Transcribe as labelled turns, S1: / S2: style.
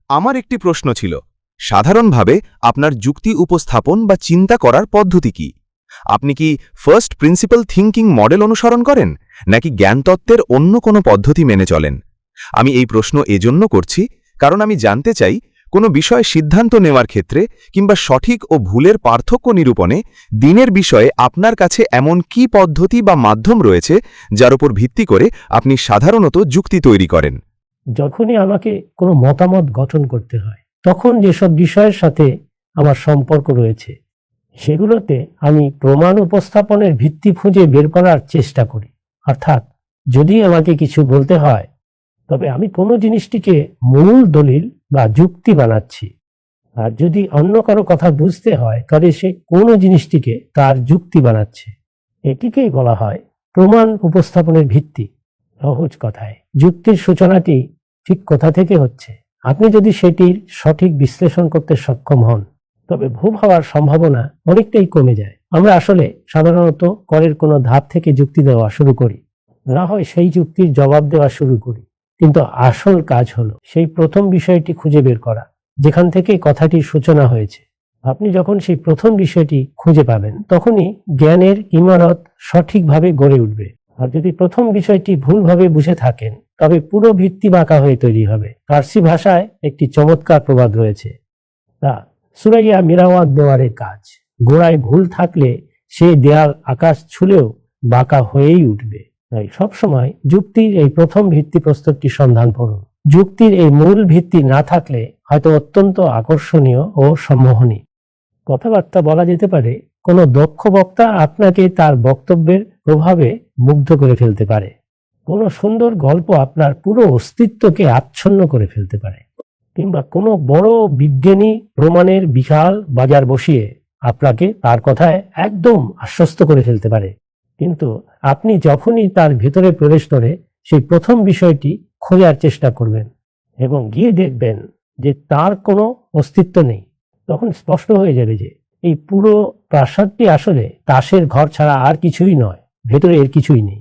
S1: আমার একটি প্রশ্ন ছিল, সাধারণভাবে আপনার যুক্তি উপস্থাপন বা চিন্তা করার পদ্ধতি কি? আপনি কি ফার্স্ট প্রিন্সিপাল থিঙ্কিং মডেল অনুসরণ করেন, নাকি জ্ঞানতত্ত্বের অন্য কোনো পদ্ধতি মেনে চলেন? আমি এই প্রশ্ন এজন্য করছি কারণ আমি জানতে চাই কোনো বিষয়ে সিদ্ধান্ত নেওয়ার ক্ষেত্রে কিংবা সঠিক ও ভুলের পার্থক্য নিরূপণে দিনের বিষয়ে আপনার কাছে এমন কি পদ্ধতি বা মাধ্যম রয়েছে যার উপর ভিত্তি করে আপনি সাধারণত যুক্তি তৈরি করেন।
S2: যখনই আমাকে কোনো মতামত গঠন করতে হয়, তখন যেসব বিষয়ের সাথে আমার সম্পর্ক রয়েছে সেগুলোতে আমি প্রমাণ উপস্থাপনের ভিত্তি খুঁজে বের করার চেষ্টা করি। অর্থাৎ যদি আমাকে কিছু বলতে হয়, তবে আমি কোনো জিনিসটিকে মূল দলিল বা যুক্তি বানাচ্ছি। আর যদি অন্য কারো কথা বুঝতে হয়, তাহলে সে কোনো জিনিসটিকে তার যুক্তি বানাচ্ছে। এটিকেই বলা হয় প্রমাণ উপস্থাপনের ভিত্তি। সহজ কথায়, যুক্তির সূচনাটি ঠিক কোথা থেকে হচ্ছে, আপনি যদি সেটির সঠিক বিশ্লেষণ করতে সক্ষম হন, তবে ভুল হওয়ার সম্ভাবনা অনেকটাই কমে যায়। আমরা আসলে সাধারণত করের কোনো ধাপ থেকে যুক্তি দেওয়া শুরু করি, না হয় সেই যুক্তির জবাব দেওয়া শুরু করি। কিন্তু আসল কাজ হলো সেই প্রথম বিষয়টি খুঁজে বের করা, যেখান থেকে কথাটির সূচনা হয়েছে। আপনি যখন সেই প্রথম বিষয়টি খুঁজে পাবেন, তখনই জ্ঞানের ইমারত সঠিকভাবে গড়ে উঠবে। আর যদি প্রথম বিষয়টি ভুলভাবে বুঝে থাকেন, তবে পুরো ভিত্তি বাঁকা হয়ে তৈরি হবে। ফার্সি ভাষায় একটি চমৎকার প্রবাদ রয়েছে, তা সুরাইয়া মিরাওয়াত দেওয়ারের কাজ। গোড়ায় ভুল থাকলে সে দেয়াল আকাশ ছুলেও বাঁকা হয়েই উঠবে। তাই সবসময় যুক্তির এই প্রথম ভিত্তি প্রস্তরটি সন্ধান করুন। যুক্তির এই মূল ভিত্তি না থাকলে হয়তো অত্যন্ত আকর্ষণীয় ও সম্মোহনী কথাবার্তা বলা যেতে পারে। কোনো দক্ষ বক্তা আপনাকে তার বক্তব্যের প্রভাবে মুগ্ধ করে ফেলতে পারে। কোনো সুন্দর গল্প আপনার পুরো অস্তিত্বকে আচ্ছন্ন করে ফেলতে পারে। কিংবা কোনো বড় বিজ্ঞানী প্রমাণের বিশাল বাজার বসিয়ে আপনাকে তার কথায় একদম আশ্বস্ত করে ফেলতে পারে। কিন্তু আপনি যখনই তার ভেতরে প্রবেশ করে সেই প্রথম বিষয়টি খোঁজার চেষ্টা করবেন এবং গিয়ে দেখবেন যে তার কোনো অস্তিত্ব নেই, তখন স্পষ্ট হয়ে যাবে যে এই পুরো প্রাসাদটি আসলে তাসের ঘর ছাড়া আর কিছুই নয়, ভেতরে এর কিছুই নেই।